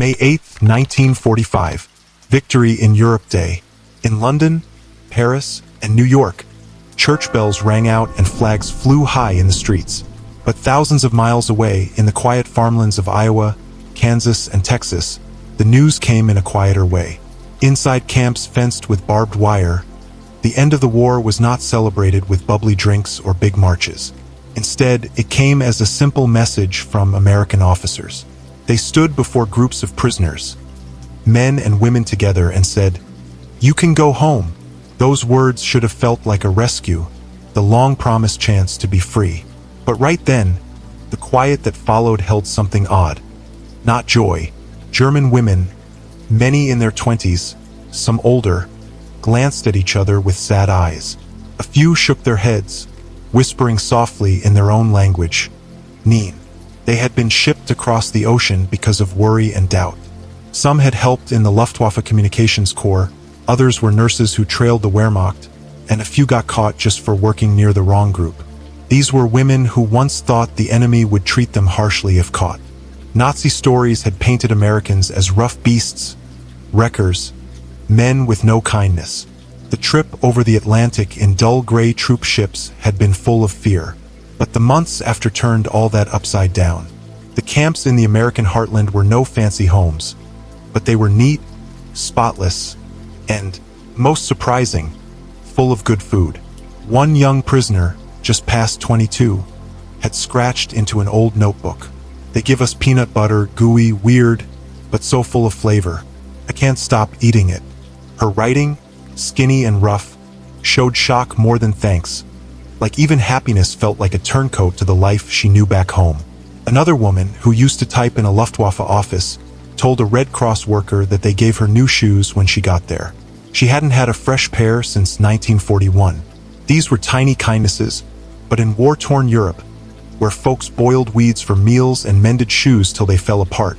May 8, 1945. Victory in Europe Day. In London, Paris, and New York, church bells rang out and flags flew high in the streets. But thousands of miles away, in the quiet farmlands of Iowa, Kansas, and Texas, the news came in a quieter way. Inside camps fenced with barbed wire, the end of the war was not celebrated with bubbly drinks or big marches. Instead, it came as a simple message from American officers. They stood before groups of prisoners, men and women together, and said, "You can go home." Those words should have felt like a rescue, the long-promised chance to be free. But right then, the quiet that followed held something odd. Not joy. German women, many in their 20s, some older, glanced at each other with sad eyes. A few shook their heads, whispering softly in their own language, "Nein." They had been shipped across the ocean because of worry and doubt. Some had helped in the Luftwaffe Communications Corps, others were nurses who trailed the Wehrmacht, and a few got caught just for working near the wrong group. These were women who once thought the enemy would treat them harshly if caught. Nazi stories had painted Americans as rough beasts, wreckers, men with no kindness. The trip over the Atlantic in dull gray troop ships had been full of fear, but the months after turned all that upside down. The camps in the American heartland were no fancy homes, but they were neat, spotless, and, most surprising, full of good food. One young prisoner, just past 22, had scratched into an old notebook. "They give us peanut butter, gooey, weird, but so full of flavor. I can't stop eating it." Her writing, skinny and rough, showed shock more than thanks. Like even happiness felt like a turncoat to the life she knew back home. Another woman, who used to type in a Luftwaffe office, told a Red Cross worker that they gave her new shoes when she got there. She hadn't had a fresh pair since 1941. These were tiny kindnesses, but in war-torn Europe, where folks boiled weeds for meals and mended shoes till they fell apart,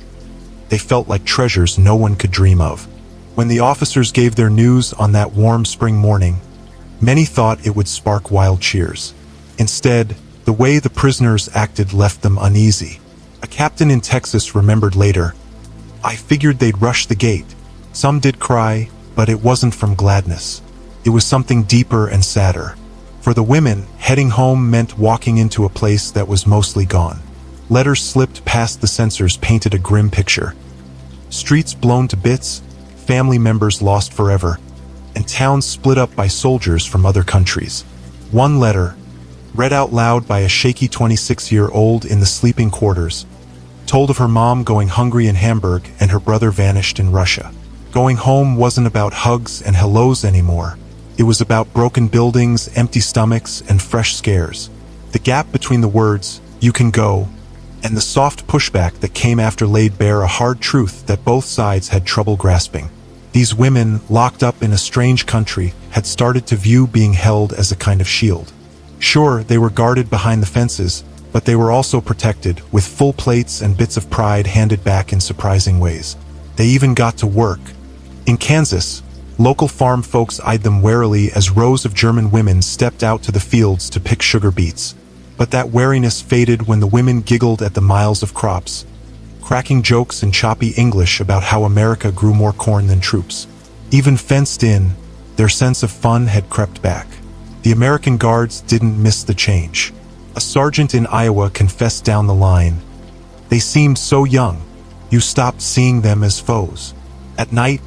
they felt like treasures no one could dream of. When the officers gave their news on that warm spring morning, many thought it would spark wild cheers. Instead, the way the prisoners acted left them uneasy. A captain in Texas remembered later, "I figured they'd rush the gate. Some did cry, but it wasn't from gladness. It was something deeper and sadder." For the women, heading home meant walking into a place that was mostly gone. Letters slipped past the censors painted a grim picture. Streets blown to bits, family members lost forever, and towns split up by soldiers from other countries. One letter, read out loud by a shaky 26-year-old in the sleeping quarters, told of her mom going hungry in Hamburg and her brother vanished in Russia. Going home wasn't about hugs and hellos anymore. It was about broken buildings, empty stomachs, and fresh scares. The gap between the words, "You can go," and the soft pushback that came after laid bare a hard truth that both sides had trouble grasping. These women, locked up in a strange country, had started to view being held as a kind of shield. Sure, they were guarded behind the fences, but they were also protected, with full plates and bits of pride handed back in surprising ways. They even got to work. In Kansas, local farm folks eyed them warily as rows of German women stepped out to the fields to pick sugar beets. But that wariness faded when the women giggled at the miles of crops, cracking jokes in choppy English about how America grew more corn than troops. Even fenced in, their sense of fun had crept back. The American guards didn't miss the change. A sergeant in Iowa confessed down the line, "They seemed so young, you stopped seeing them as foes." At night,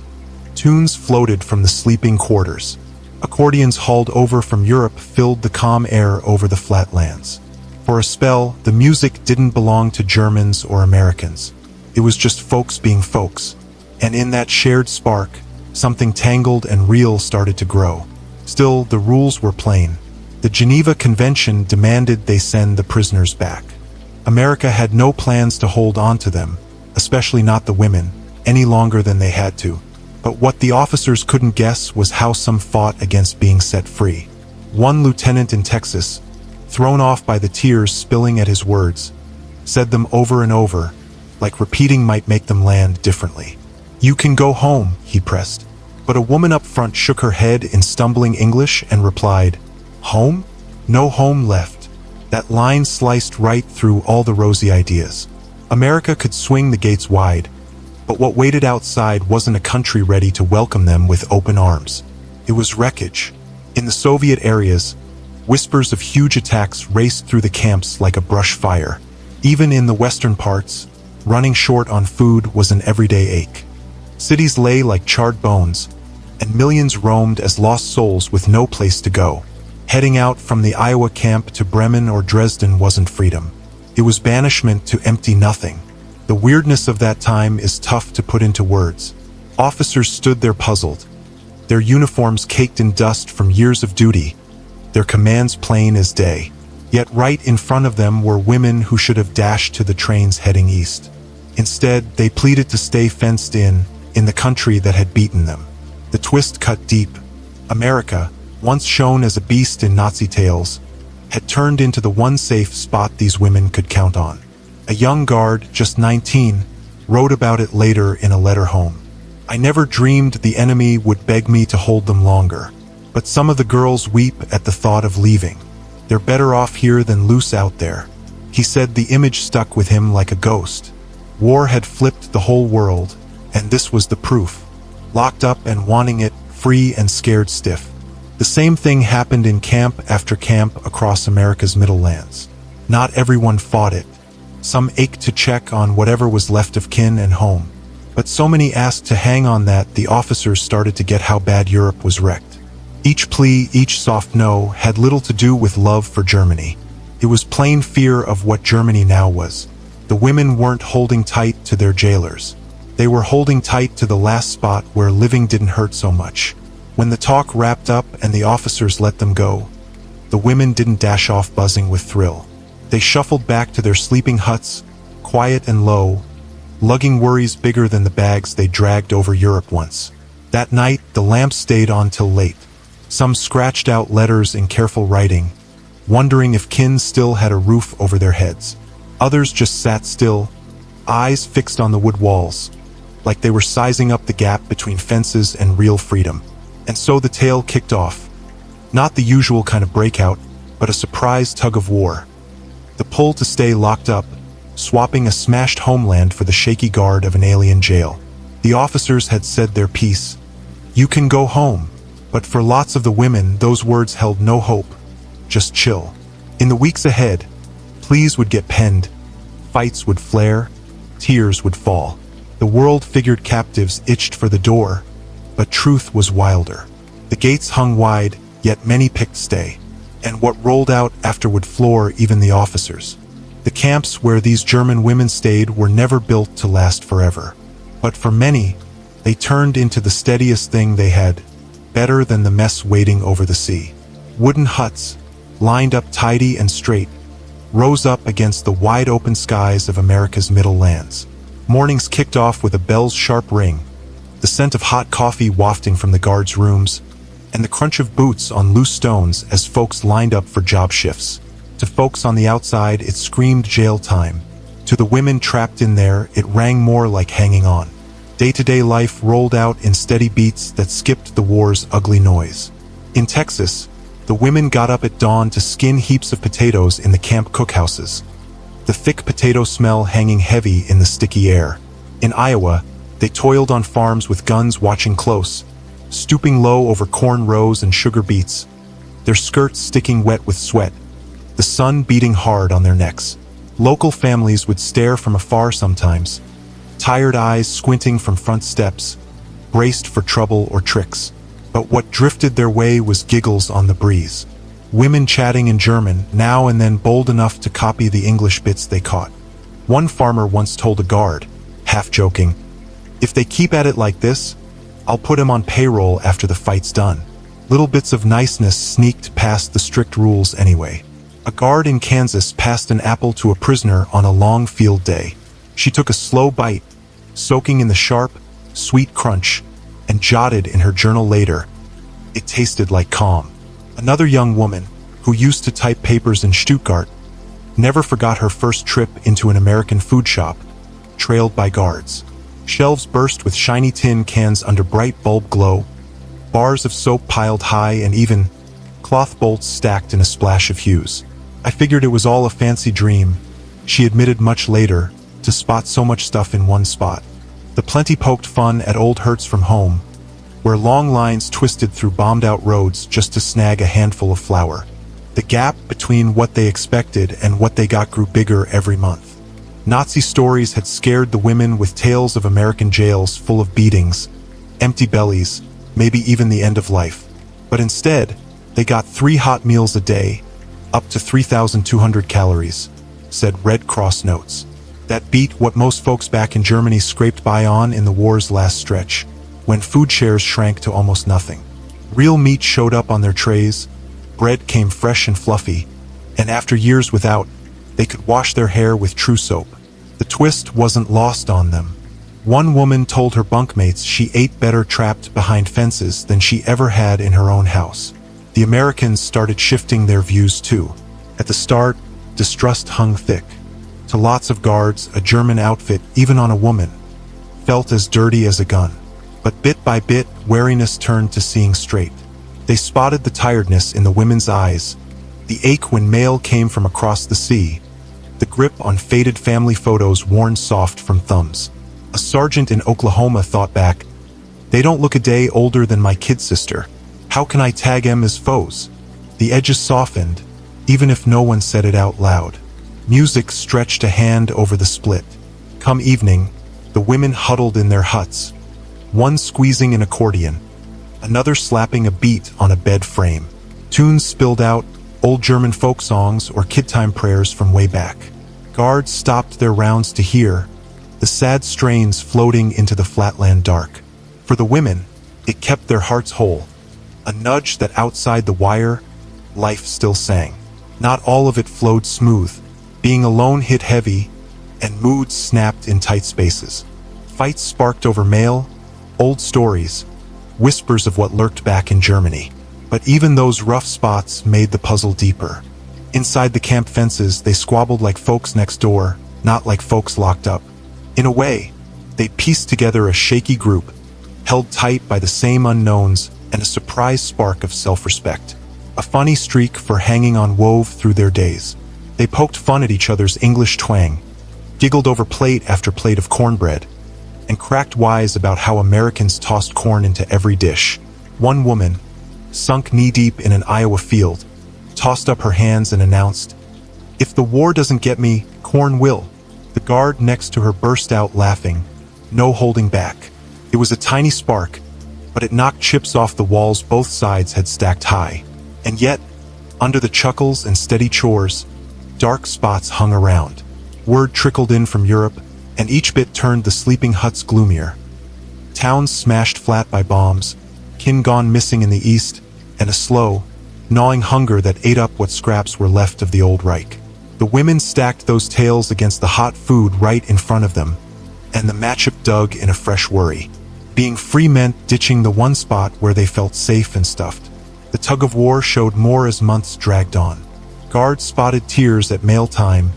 tunes floated from the sleeping quarters. Accordions hauled over from Europe filled the calm air over the flatlands. For a spell, the music didn't belong to Germans or Americans. It was just folks being folks. And in that shared spark, something tangled and real started to grow. Still, the rules were plain. The Geneva Convention demanded they send the prisoners back. America had no plans to hold on to them, especially not the women, any longer than they had to. But what the officers couldn't guess was how some fought against being set free. One lieutenant in Texas, thrown off by the tears spilling at his words, said them over and over, like repeating might make them land differently. "You can go home," he pressed. But a woman up front shook her head in stumbling English and replied, "Home? No home left." That line sliced right through all the rosy ideas. America could swing the gates wide, But what waited outside wasn't a country ready to welcome them with open arms. It was wreckage. In the Soviet areas, whispers of huge attacks raced through the camps like a brush fire. Even in the western parts, running short on food was an everyday ache. Cities lay like charred bones, and millions roamed as lost souls with no place to go. Heading out from the Iowa camp to Bremen or Dresden wasn't freedom. It was banishment to empty nothing. The weirdness of that time is tough to put into words. Officers stood there puzzled, their uniforms caked in dust from years of duty, their commands plain as day. Yet right in front of them were women who should have dashed to the trains heading east. Instead, they pleaded to stay fenced in the country that had beaten them. The twist cut deep. America, once shown as a beast in Nazi tales, had turned into the one safe spot these women could count on. A young guard, just 19, wrote about it later in a letter home. I never dreamed the enemy would beg me to hold them longer, but some of the girls weep at the thought of leaving. They're better off here than loose out there. He said the image stuck with him like a ghost. War had flipped the whole world, and this was the proof. Locked up and wanting it, free and scared stiff. The same thing happened in camp after camp across America's middle lands. Not everyone fought it. Some ached to check on whatever was left of kin and home. But so many asked to hang on that the officers started to get how bad Europe was wrecked. Each plea, each soft no, had little to do with love for Germany. It was plain fear of what Germany now was. The women weren't holding tight to their jailers. They were holding tight to the last spot where living didn't hurt so much. When the talk wrapped up and the officers let them go, the women didn't dash off buzzing with thrill. They shuffled back to their sleeping huts, quiet and low, lugging worries bigger than the bags they dragged over Europe once. That night, the lamps stayed on till late. Some scratched out letters in careful writing, wondering if kin still had a roof over their heads. Others just sat still, eyes fixed on the wood walls, like they were sizing up the gap between fences and real freedom. And so the tale kicked off. Not the usual kind of breakout, but a surprise tug of war. The pull to stay locked up, swapping a smashed homeland for the shaky guard of an alien jail. The officers had said their piece. You can go home. But for lots of the women, those words held no hope. Just chill. In the weeks ahead, pleas would get penned, fights would flare, tears would fall. The world figured captives itched for the door, but truth was wilder. The gates hung wide, yet many picked stay. And what rolled out after would floor even the officers. The camps where these German women stayed were never built to last forever. But for many, they turned into the steadiest thing they had, better than the mess waiting over the sea. Wooden huts, lined up tidy and straight, rose up against the wide-open skies of America's middle lands. Mornings kicked off with a bell's sharp ring, the scent of hot coffee wafting from the guards' rooms, and the crunch of boots on loose stones as folks lined up for job shifts. To folks on the outside, it screamed jail time. To the women trapped in there, it rang more like hanging on. Day-to-day life rolled out in steady beats that skipped the war's ugly noise. In Texas, the women got up at dawn to skin heaps of potatoes in the camp cookhouses, the thick potato smell hanging heavy in the sticky air. In Iowa, they toiled on farms with guns watching close, stooping low over corn rows and sugar beets, their skirts sticking wet with sweat, the sun beating hard on their necks. Local families would stare from afar sometimes, tired eyes squinting from front steps, braced for trouble or tricks. But what drifted their way was giggles on the breeze. Women chatting in German, now and then bold enough to copy the English bits they caught. One farmer once told a guard, half joking, "If they keep at it like this, I'll put him on payroll after the fight's done." Little bits of niceness sneaked past the strict rules anyway. A guard in Kansas passed an apple to a prisoner on a long field day. She took a slow bite, soaking in the sharp, sweet crunch, and jotted in her journal later, "It tasted like calm." Another young woman, who used to type papers in Stuttgart, never forgot her first trip into an American food shop, trailed by guards. Shelves burst with shiny tin cans under bright bulb glow, bars of soap piled high, and even cloth bolts stacked in a splash of hues. "I figured it was all a fancy dream," she admitted much later, "to spot so much stuff in one spot." The plenty poked fun at old hurts from home, where long lines twisted through bombed-out roads just to snag a handful of flour. The gap between what they expected and what they got grew bigger every month. Nazi stories had scared the women with tales of American jails full of beatings, empty bellies, maybe even the end of life. But instead, they got 3 hot meals a day, up to 3,200 calories, said Red Cross notes. That beat what most folks back in Germany scraped by on in the war's last stretch, when food shares shrank to almost nothing. Real meat showed up on their trays, bread came fresh and fluffy, and after years without, they could wash their hair with true soap. The twist wasn't lost on them. One woman told her bunkmates she ate better trapped behind fences than she ever had in her own house. The Americans started shifting their views too. At the start, distrust hung thick. To lots of guards, a German outfit, even on a woman, felt as dirty as a gun. But bit by bit, wariness turned to seeing straight. They spotted the tiredness in the women's eyes, the ache when mail came from across the sea, the grip on faded family photos worn soft from thumbs. A sergeant in Oklahoma thought back, "They don't look a day older than my kid sister. How can I tag them as foes?" The edges softened, even if no one said it out loud. Music stretched a hand over the split. Come evening, the women huddled in their huts, one squeezing an accordion, another slapping a beat on a bed frame. Tunes spilled out, old German folk songs or kid-time prayers from way back. Guards stopped their rounds to hear, the sad strains floating into the flatland dark. For the women, it kept their hearts whole, a nudge that outside the wire, life still sang. Not all of it flowed smooth. Being alone hit heavy, and moods snapped in tight spaces. Fights sparked over mail, old stories, whispers of what lurked back in Germany. But even those rough spots made the puzzle deeper. Inside the camp fences, they squabbled like folks next door, not like folks locked up. In a way, they pieced together a shaky group, held tight by the same unknowns and a surprise spark of self-respect. A funny streak for hanging on wove through their days. They poked fun at each other's English twang, giggled over plate after plate of cornbread, and cracked wise about how Americans tossed corn into every dish. One woman, sunk knee-deep in an Iowa field, tossed up her hands and announced, "If the war doesn't get me, corn will." The guard next to her burst out laughing, no holding back. It was a tiny spark, but it knocked chips off the walls both sides had stacked high. And yet, under the chuckles and steady chores, dark spots hung around. Word trickled in from Europe, and each bit turned the sleeping huts gloomier. Towns smashed flat by bombs, kin gone missing in the east, and a slow, gnawing hunger that ate up what scraps were left of the old Reich. The women stacked those tales against the hot food right in front of them, and the matchup dug in a fresh worry. Being free meant ditching the one spot where they felt safe and stuffed. The tug-of-war showed more as months dragged on. Guards spotted tears at mail time,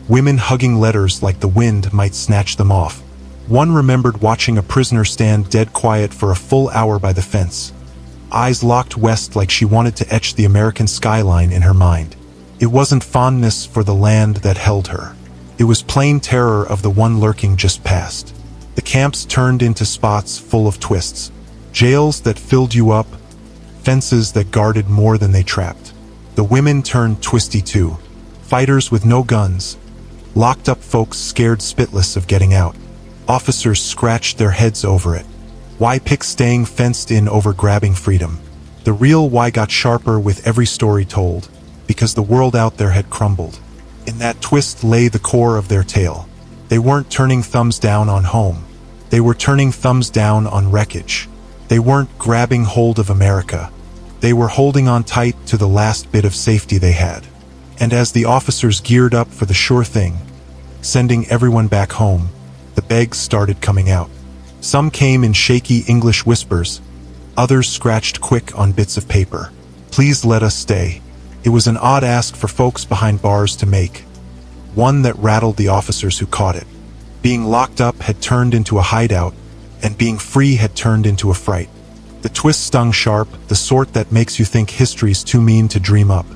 women hugging letters like the wind might snatch them off. One remembered watching a prisoner stand dead quiet for a full hour by the fence, eyes locked west like she wanted to etch the American skyline in her mind. It wasn't fondness for the land that held her. It was plain terror of the one lurking just past. The camps turned into spots full of twists, jails that filled you up, fences that guarded more than they trapped. The women turned twisty too, fighters with no guns, locked up folks scared spitless of getting out. Officers scratched their heads over it. Why pick staying fenced in over grabbing freedom? The real why got sharper with every story told, because the world out there had crumbled. In that twist lay the core of their tale. They weren't turning thumbs down on home. They were turning thumbs down on wreckage. They weren't grabbing hold of America. They were holding on tight to the last bit of safety they had. And as the officers geared up for the sure thing, sending everyone back home, the begs started coming out. Some came in shaky English whispers, others scratched quick on bits of paper. "Please let us stay." It was an odd ask for folks behind bars to make, one that rattled the officers who caught it. Being locked up had turned into a hideout, and being free had turned into a fright. The twist stung sharp, the sort that makes you think history's too mean to dream up.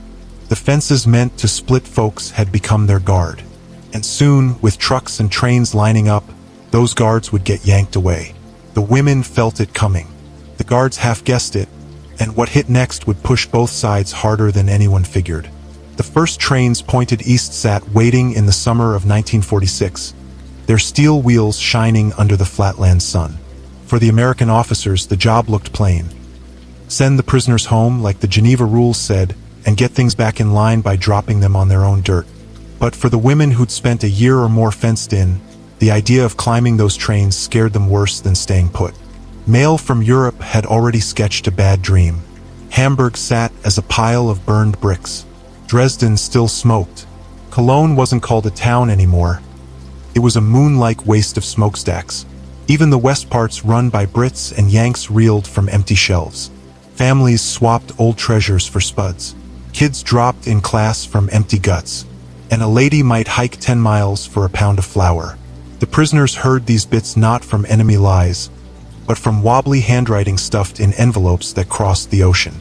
The fences meant to split folks had become their guard. And soon, with trucks and trains lining up, those guards would get yanked away. The women felt it coming. The guards half guessed it, and what hit next would push both sides harder than anyone figured. The first trains pointed east sat waiting in the summer of 1946, their steel wheels shining under the flatland sun. For the American officers, the job looked plain. Send the prisoners home, like the Geneva rules said, and get things back in line by dropping them on their own dirt. But for the women who'd spent a year or more fenced in, the idea of climbing those trains scared them worse than staying put. Mail from Europe had already sketched a bad dream. Hamburg sat as a pile of burned bricks. Dresden still smoked. Cologne wasn't called a town anymore. It was a moon-like waste of smokestacks. Even the west parts run by Brits and Yanks reeled from empty shelves. Families swapped old treasures for spuds. Kids dropped in class from empty guts. And a lady might hike 10 miles for a pound of flour. The prisoners heard these bits not from enemy lies, but from wobbly handwriting stuffed in envelopes that crossed the ocean.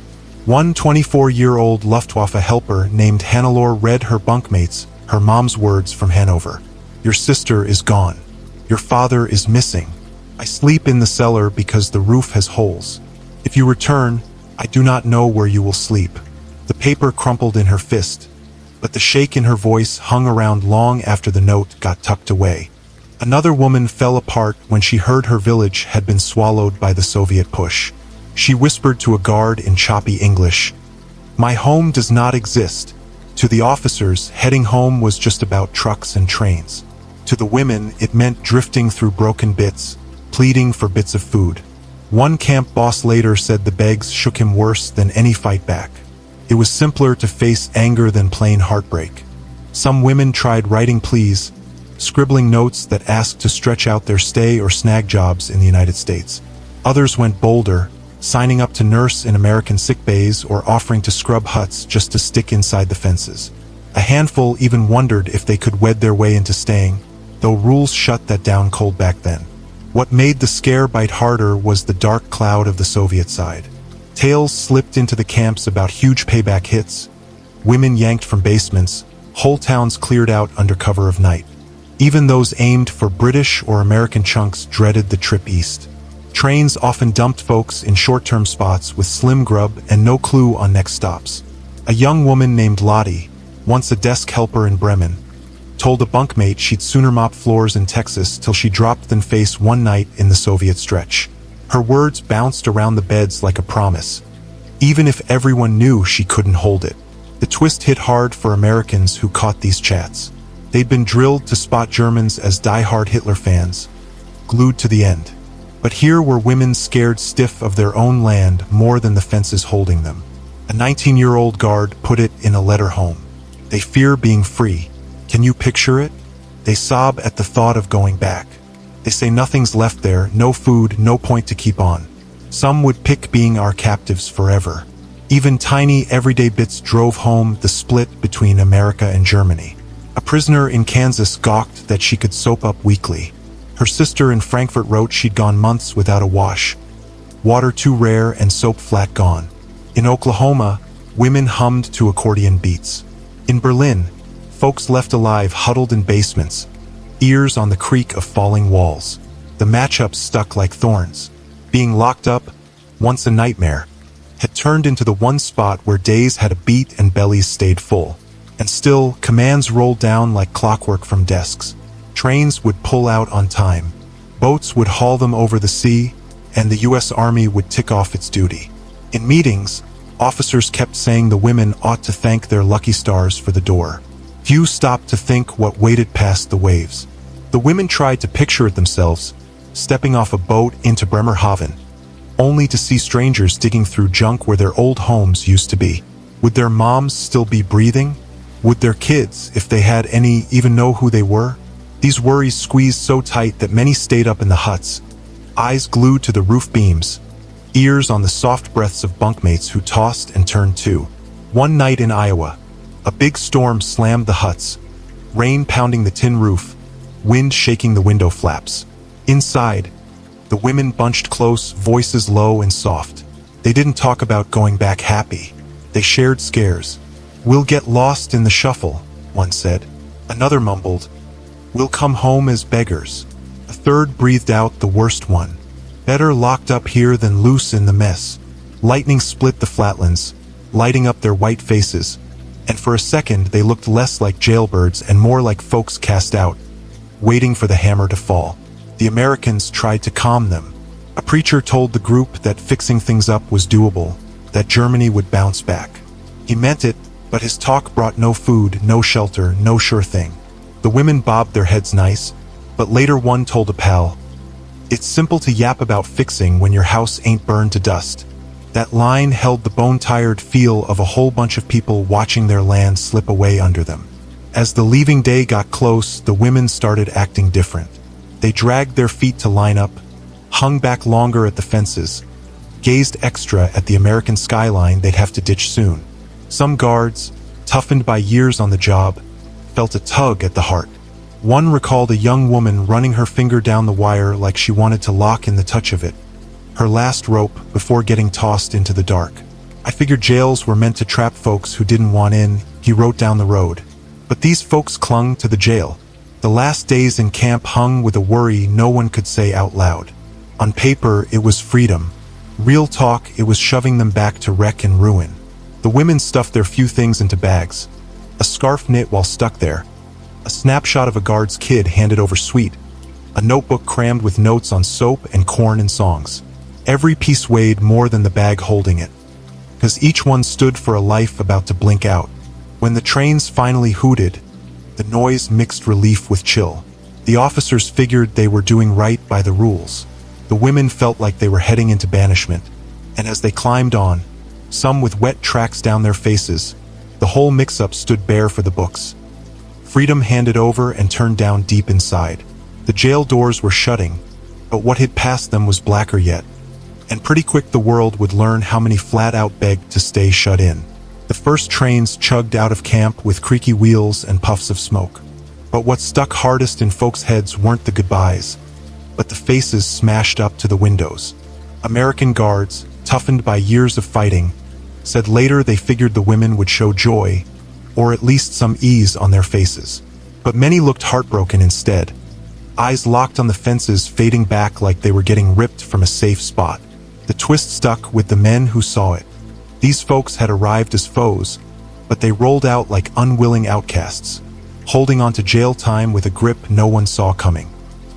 One 24-year-old Luftwaffe helper named Hannelore read her bunkmates her mom's words from Hanover. Your sister is gone. Your father is missing. I sleep in the cellar because the roof has holes. If you return, I do not know where you will sleep. The paper crumpled in her fist, but the shake in her voice hung around long after the note got tucked away. Another woman fell apart when she heard her village had been swallowed by the Soviet push. She whispered to a guard in choppy English, "My home does not exist." To the officers, heading home was just about trucks and trains. To the women, it meant drifting through broken bits, pleading for bits of food. One camp boss later said the begs shook him worse than any fight back. It was simpler to face anger than plain heartbreak. Some women tried writing pleas, scribbling notes that asked to stretch out their stay or snag jobs in the United States. Others went bolder, signing up to nurse in American sick bays or offering to scrub huts just to stick inside the fences. A handful even wondered if they could wed their way into staying, though rules shut that down cold back then. What made the scare bite harder was the dark cloud of the Soviet side. Tales slipped into the camps about huge payback hits, women yanked from basements, whole towns cleared out under cover of night. Even those aimed for British or American chunks dreaded the trip east. Trains often dumped folks in short-term spots with slim grub and no clue on next stops. A young woman named Lottie, once a desk helper in Bremen, told a bunkmate she'd sooner mop floors in Texas till she dropped than face one night in the Soviet stretch. Her words bounced around the beds like a promise, even if everyone knew she couldn't hold it. The twist hit hard for Americans who caught these chats. They'd been drilled to spot Germans as die-hard Hitler fans, glued to the end. But here were women scared stiff of their own land more than the fences holding them. A 19-year-old guard put it in a letter home. They fear being free. Can you picture it? They sob at the thought of going back. They say nothing's left there, no food, no point to keep on. Some would pick being our captives forever. Even tiny, everyday bits drove home the split between America and Germany. A prisoner in Kansas gawked that she could soap up weekly. Her sister in Frankfurt wrote she'd gone months without a wash. Water too rare and soap flat gone. In Oklahoma, women hummed to accordion beats. In Berlin, folks left alive huddled in basements, ears on the creak of falling walls. The matchups stuck like thorns. Being locked up, once a nightmare, had turned into the one spot where days had a beat and bellies stayed full. And still, commands rolled down like clockwork from desks. Trains would pull out on time. Boats would haul them over the sea, and the U.S. Army would tick off its duty. In meetings, officers kept saying the women ought to thank their lucky stars for the door. Few stopped to think what waited past the waves. The women tried to picture it themselves, stepping off a boat into Bremerhaven, only to see strangers digging through junk where their old homes used to be. Would their moms still be breathing? Would their kids, if they had any, even know who they were? These worries squeezed so tight that many stayed up in the huts, eyes glued to the roof beams, ears on the soft breaths of bunkmates who tossed and turned too. One night in Iowa, a big storm slammed the huts, rain pounding the tin roof, wind shaking the window flaps. Inside, the women bunched close, voices low and soft. They didn't talk about going back happy. They shared scares. "We'll get lost in the shuffle," one said. Another mumbled, "We'll come home as beggars." A A third breathed out the worst one. Better locked up here than loose in the mess. Lightning split the flatlands, lighting up their white faces, and for a second they looked less like jailbirds and more like folks cast out, waiting for the hammer to fall. The Americans tried to calm them. A preacher told the group that fixing things up was doable, that Germany would bounce back. He meant it, but his talk brought no food, no shelter, no sure thing. The women bobbed their heads nice, but later one told a pal, "It's simple to yap about fixing when your house ain't burned to dust." That line held the bone-tired feel of a whole bunch of people watching their land slip away under them. As the leaving day got close, the women started acting different. They dragged their feet to line up, hung back longer at the fences, gazed extra at the American skyline they'd have to ditch soon. Some guards, toughened by years on the job, felt a tug at the heart. One recalled a young woman running her finger down the wire like she wanted to lock in the touch of it. Her last rope before getting tossed into the dark. "I figured jails were meant to trap folks who didn't want in," he wrote down the road. But these folks clung to the jail. The last days in camp hung with a worry no one could say out loud. On paper, it was freedom. Real talk, it was shoving them back to wreck and ruin. The women stuffed their few things into bags. A scarf knit while stuck there. A snapshot of a guard's kid handed over sweet. A notebook crammed with notes on soap and corn and songs. Every piece weighed more than the bag holding it, because each one stood for a life about to blink out. When the trains finally hooted, the noise mixed relief with chill. The officers figured they were doing right by the rules. The women felt like they were heading into banishment, and as they climbed on, some with wet tracks down their faces, the whole mix-up stood bare for the books. Freedom handed over and turned down deep inside. The jail doors were shutting, but what had passed them was blacker yet. And pretty quick the world would learn how many flat-out begged to stay shut in. The first trains chugged out of camp with creaky wheels and puffs of smoke. But what stuck hardest in folks' heads weren't the goodbyes, but the faces smashed up to the windows. American guards, toughened by years of fighting, said later they figured the women would show joy, or at least some ease on their faces. But many looked heartbroken instead, eyes locked on the fences fading back like they were getting ripped from a safe spot. The twist stuck with the men who saw it. These folks had arrived as foes, but they rolled out like unwilling outcasts, holding on to jail time with a grip no one saw coming.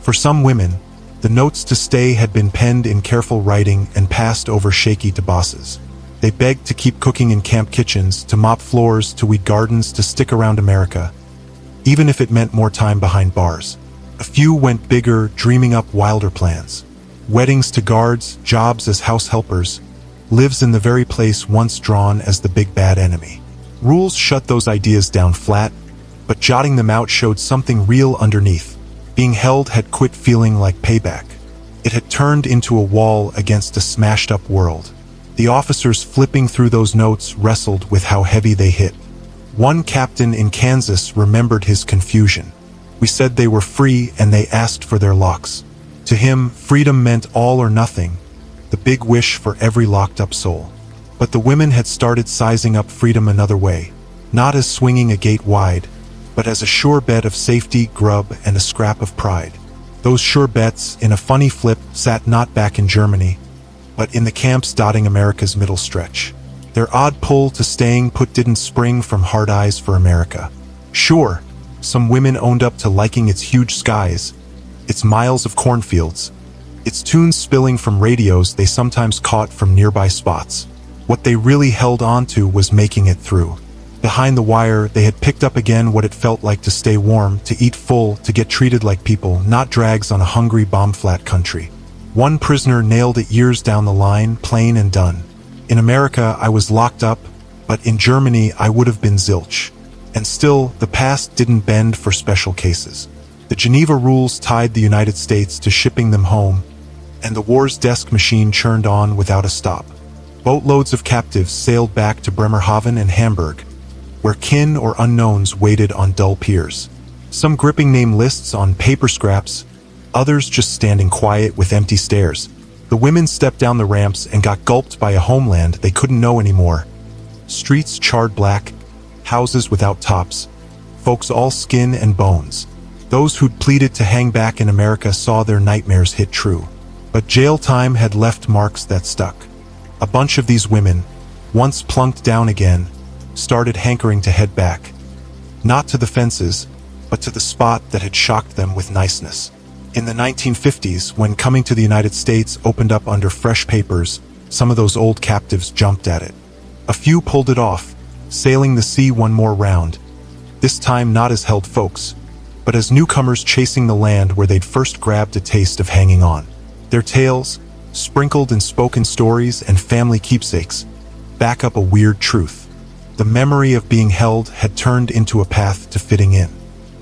For some women, the notes to stay had been penned in careful writing and passed over shaky to bosses. They begged to keep cooking in camp kitchens, to mop floors, to weed gardens, to stick around America, even if it meant more time behind bars. A few went bigger, dreaming up wilder plans. Weddings to guards, jobs as house helpers, lives in the very place once drawn as the big bad enemy. Rules shut those ideas down flat, but jotting them out showed something real underneath. Being held had quit feeling like payback. It had turned into a wall against a smashed-up world. The officers flipping through those notes wrestled with how heavy they hit. One captain in Kansas remembered his confusion. "We said they were free and they asked for their locks." To him, freedom meant all or nothing, the big wish for every locked-up soul. But the women had started sizing up freedom another way, not as swinging a gate wide, but as a sure bet of safety, grub, and a scrap of pride. Those sure bets, in a funny flip, sat not back in Germany, but in the camps dotting America's middle stretch. Their odd pull to staying put didn't spring from hard eyes for America. Sure, some women owned up to liking its huge skies, its miles of cornfields, its tunes spilling from radios they sometimes caught from nearby spots. What they really held on to was making it through. Behind the wire, they had picked up again what it felt like to stay warm, to eat full, to get treated like people, not drags on a hungry bomb-flat country. One prisoner nailed it years down the line, plain and done. "In America, I was locked up, but in Germany, I would have been zilch." And still, the past didn't bend for special cases. The Geneva rules tied the United States to shipping them home, and the war's desk machine churned on without a stop. Boatloads of captives sailed back to Bremerhaven and Hamburg, where kin or unknowns waited on dull piers. Some gripping name lists on paper scraps, others just standing quiet with empty stares. The women stepped down the ramps and got gulped by a homeland they couldn't know anymore. Streets charred black, houses without tops, folks all skin and bones. Those who'd pleaded to hang back in America saw their nightmares hit true. But jail time had left marks that stuck. A bunch of these women, once plunked down again, started hankering to head back. Not to the fences, but to the spot that had shocked them with niceness. In the 1950s, when coming to the United States opened up under fresh papers, some of those old captives jumped at it. A few pulled it off, sailing the sea one more round, this time not as held folks, but as newcomers chasing the land where they'd first grabbed a taste of hanging on. Their tales, sprinkled in spoken stories and family keepsakes, back up a weird truth. The memory of being held had turned into a path to fitting in.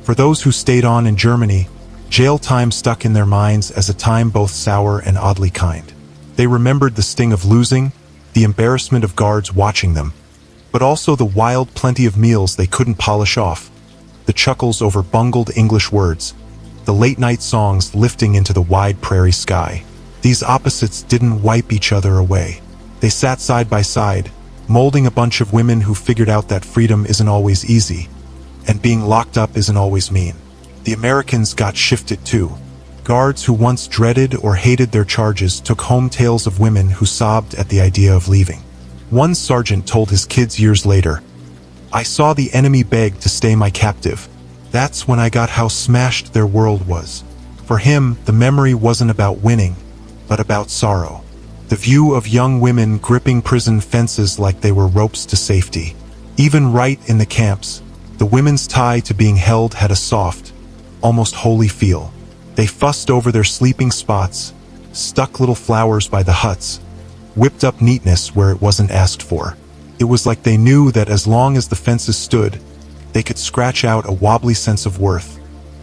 For those who stayed on in Germany, jail time stuck in their minds as a time both sour and oddly kind. They remembered the sting of losing, the embarrassment of guards watching them, but also the wild plenty of meals they couldn't polish off, the chuckles over bungled English words, the late-night songs lifting into the wide prairie sky. These opposites didn't wipe each other away. They sat side by side, molding a bunch of women who figured out that freedom isn't always easy, and being locked up isn't always mean. The Americans got shifted too. Guards who once dreaded or hated their charges took home tales of women who sobbed at the idea of leaving. One sergeant told his kids years later, "I saw the enemy beg to stay my captive. That's when I got how smashed their world was." For him, the memory wasn't about winning, but about sorrow. The view of young women gripping prison fences like they were ropes to safety. Even right in the camps, the women's tie to being held had a soft, almost holy feel. They fussed over their sleeping spots, stuck little flowers by the huts, whipped up neatness where it wasn't asked for. It was like they knew that as long as the fences stood, they could scratch out a wobbly sense of worth,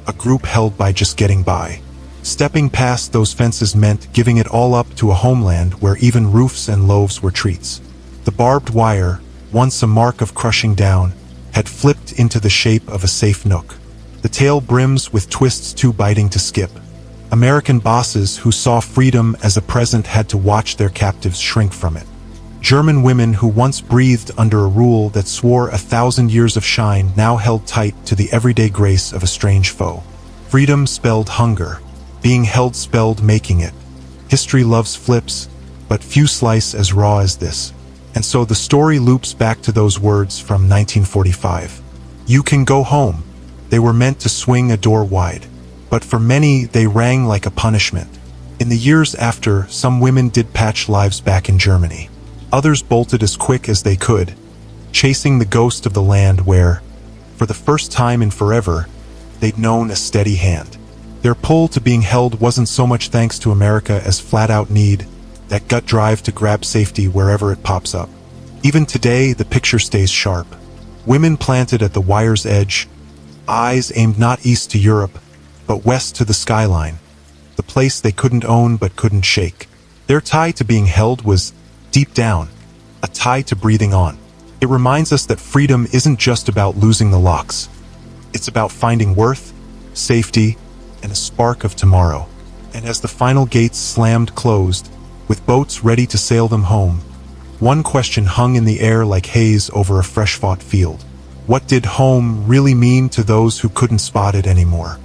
a group held by just getting by. Stepping past those fences meant giving it all up to a homeland where even roofs and loaves were treats. The barbed wire, once a mark of crushing down, had flipped into the shape of a safe nook. The tale brims with twists too biting to skip. American bosses who saw freedom as a present had to watch their captives shrink from it. German women who once breathed under a rule that swore 1,000 years of shine now held tight to the everyday grace of a strange foe. Freedom spelled hunger. Being held spelled making it. History loves flips, but few slice as raw as this. And so the story loops back to those words from 1945. "You can go home." They were meant to swing a door wide, but for many they rang like a punishment. In the years after, some women did patch lives back in Germany. Others bolted as quick as they could, chasing the ghost of the land where, for the first time in forever, they'd known a steady hand. Their pull to being held wasn't so much thanks to America as flat-out need, that gut drive to grab safety wherever it pops up. Even today, the picture stays sharp. Women planted at the wire's edge, eyes aimed not east to Europe, but west to the skyline, the place they couldn't own but couldn't shake. Their tie to being held was, deep down, a tie to breathing on. It reminds us that freedom isn't just about losing the locks. It's about finding worth, safety, and a spark of tomorrow. And as the final gates slammed closed, with boats ready to sail them home, one question hung in the air like haze over a fresh-fought field. What did home really mean to those who couldn't spot it anymore?